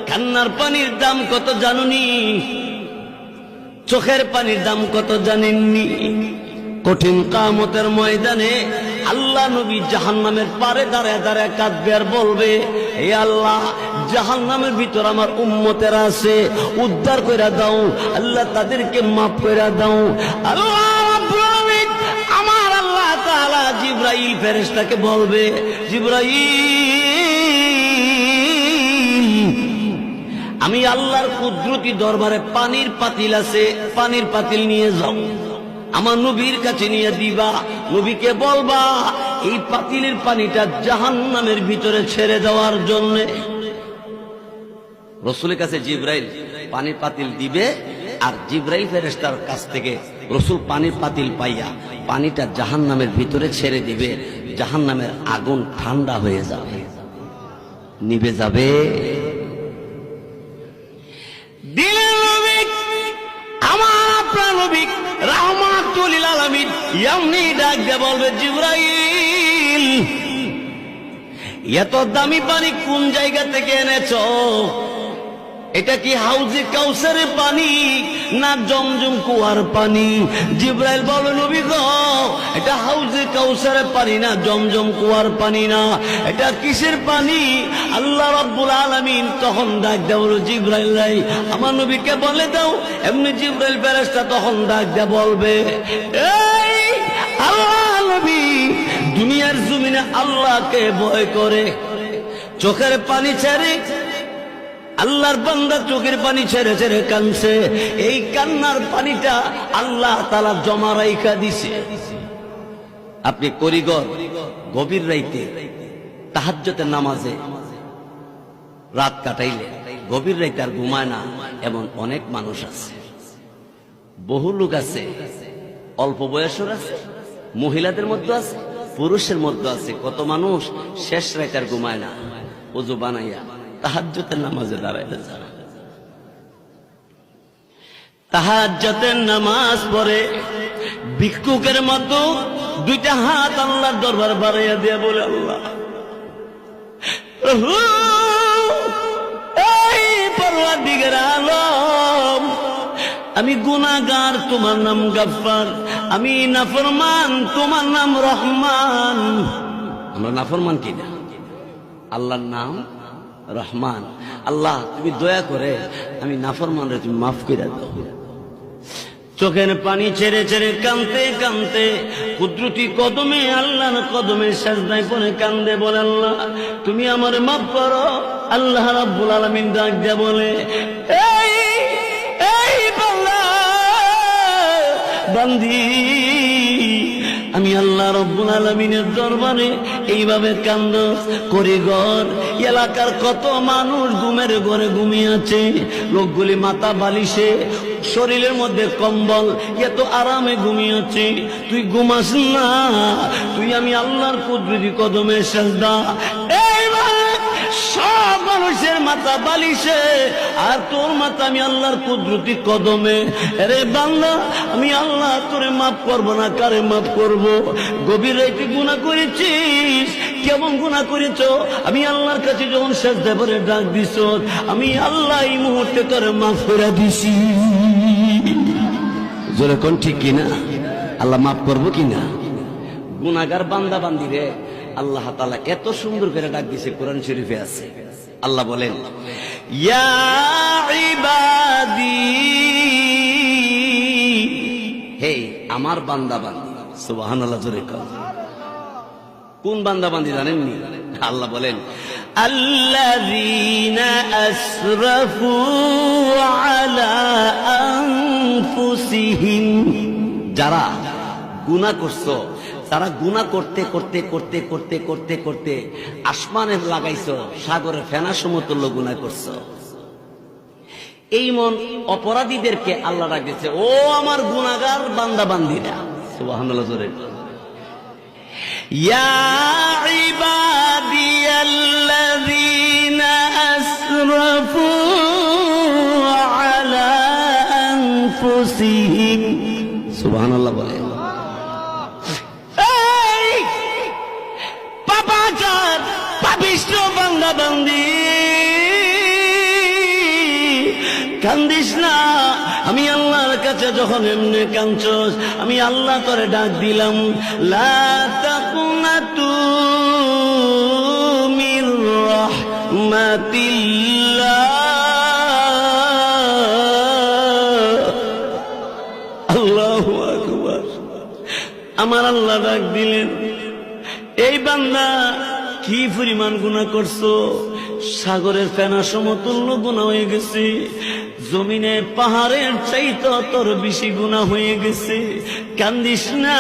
কান্নার পানির দাম কত জানুনি? চোখের পানির দাম কত জানেননি? কঠিন কিয়ামতের ময়দানে আল্লাহ নবী জাহান্নামের পারে দাঁড়ায় দাঁড়ায় কাঁদবে আর বলবে, হে আল্লাহ, জাহান্নামের ভিতর আমার উম্মতেরা আছে, উদ্ধার কইরা দাও আল্লাহ, তাদেরকে মাফ কইরা দাও। আল্লাহ রাব্বুল আলামিন, আমার আল্লাহ তাআলা জিবরাইল ফেরেশতাকে বলবে, জিবরাইল, আমি আল্লাহর কুদরতি দরবারে পানির পাতিল আছে, পানির পাতিল নিয়ে যাও, আমার নবীর কাছে নিয়ে দিবা। নবীকে বলবা এই পাতিলের পানিটা জাহান্নামের ভিতরে ছেড়ে দেওয়ার জন্য। রাসূলের কাছে জিবরাইল পানির পাতিল দিবে, আর জিবরাইল ফেরেশতার কাছ থেকে রাসূল পানির পাতিল পাইয়া পানিটা জাহান্নামের ভিতরে ছেড়ে দিবে। জাহান্নামের আগুন ঠান্ডা হয়ে যাবে, নিভে যাবে। দিলের নবী, আমার আপনার নবী রাহমাতুল লিল আলামিন এমনি ডাক দিয়ে বলবে, জিবরাইল, এত দামি পানি কোন জায়গা থেকে এনেছো? এটা কি হাউজে কাউসারের পানি না জমজম কুয়ার পানি? জিবরাইল বলে, নবী গো, এটা হাউজে কাউসারের পানি না, জমজম কুয়ার পানি না, এটা কিসের পানি? আল্লাহ রাব্বুল আলামিন তখন ডাক দেয়, বলো জিবরাইল রে, আমার নবীকে বলে দাও। এমনি জিবরাইল ফেরেশতা তখন ডাক দিয়ে বলবে, এই আল্লাহ নবী দুনিয়ার জমিনে আল্লাহকে ভয় করে, চোখের পানি ছেড়ে আল্লাহর বান্দা চোখের পানি ছেড়ে ছেড়ে কাঁদছে। এই কান্নার পানিটা আল্লাহ তাআলা জমা রাইখা দিছে। আপনি করিগর গভীর রাইতে তাহাজ্জুদের নামাজে রাত কাটাইলে গভীর রাইতে আর ঘুমায় না, এমন অনেক মানুষ আছে। বহু লোক আছে, অল্প বয়সের আছে, মহিলাদের মধ্যে আছে, পুরুষের মধ্যে আছে। কত মানুষ শেষ রাইতে আর ঘুমায় না, ওযু বানাইয়া তাহাজ্জুদের নামাজে দাঁড়াইতে যায়। তাহাজ্জুদের নামাজ পড়ে ভিক্ষুকের মতো দুইটা হাত আল্লাহর দরবার বাড়াইয়া দিয়ে বলে, আল্লাহ, এই পরওয়ারদিগার আলম, আমি গুনাহগার, তোমার নাম গফফার, আমি নাফরমান, তোমার নাম রহমান। আমরা নাফরমান কিনা? আল্লাহর নাম রহমান। আল্লাহ, তুমি দয়া করে আমি নাফরমান রে তুমি মাফ করে দাও। চোখের পানি ছেড়ে ছেড়ে কাঁদতে কাঁদতে কুদরতি কদমে, আল্লাহর কদমে সিজদায় পড়ে কান্দে, বলে, আল্লাহ তুমি আমার মাফ করো। আল্লাহ রাব্বুল আলামিন ডাক দিয়ে বলে, এই এই বান্দা বান্দি, আমি আল্লাহ রাব্বুল আলামিনের দরবারে এইভাবে কান্দস করিগর। এলাকার কত মানুষ ঘুমের ঘরে ঘুমিয়ে আছে, লোকগুলি মাথা বালিশে, শরীরের মধ্যে কম্বল, এত আরামে ঘুমিয়ে আছে, তুই ঘুমাস না? তুই আমি আল্লাহর কুদরতি কদমে সিজদা। সব মানুষের মাথা বালিশে, আর তোর মাথা আমি আল্লাহর কুদরতি কদমে। আরে বান্দা, আমি আল্লাহ তোরে মাফ করবো না, কারে মাফ করব? গভীর রাতে গুনাহ করেছিস, কেমন গুনাহ করেছ? আমি আল্লাহর কাছে যখন সিজদা করে ডাক দিছ, আমি আল্লাহ এই মুহূর্তে তোরে মাফ করে দিছি। জোরে কোন ঠিক কিনা? আল্লাহ মাফ করবো কিনা? গুনাহগার বান্দা বান্দি রে আল্লাহ তাআলা এত সুন্দর করে ডাক দিয়েছে, কোরআন শরীফে আছে। আল্লাহ বলেন, ইয়া ইবাদি, হে আমার বান্দা বান্দি। সুবহানাল্লাহ, জোরে কর। কোন বান্দা বান্দি জানেননি? আল্লাহ বলেন, আল্লাযীনা আসরাফু আলা আনফুসিহিম, যারা গুনাহ করছো, তারা গুনাহ করতে করতে করতে করতে করতে করতে আসমানে লাগাইছো, সাগরে ফেনা সমতুল্য গুনাহ করছো। এই মন অপরাধীদেরকে আল্লাহ রাখছে, ও আমার গুনাহগার বান্দা বান্দিরা। সুবহানাল্লাহ, জোরে ইয়া ইবাদিয়াল্লাযীনা আসরাফু আলা আনফুসিহিম। সুবহানাল্লাহ বলে, পাপাচার পাপিষ্ঠ বান্দা বান্দি, কান্দিস না। আমি আল্লাহর কাছে যখন এমনি কাঁদছস, আমি আল্লাহ তোরে ডাক দিলাম, লা তাকুনাতু মির রাহমাতিল্লাহ। আল্লাহু আকবার। আমার আল্লাহ ডাক দিলেন, এই বান্দা কি পরিমাণ গুনাহ করছো, সাগরের ফেনা সমতুল্য গুনাহ হয়ে গেছে, জমিনে পাহাড়ের চাইতে তোর বেশি গুনাহ হয়ে গেছে। কান্দিস না,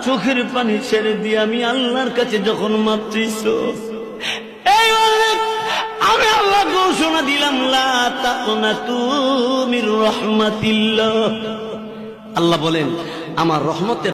চোখের পানি ছেড়ে দিয়ে আমি আল্লাহর কাছে যখন মাপ চাইছো, এই আমি আল্লাহ ঘোষণা দিলাম, লা তাকুনাতু মির রাহমাতিল্লাহ। আল্লাহ বলেন, আমার রহমতের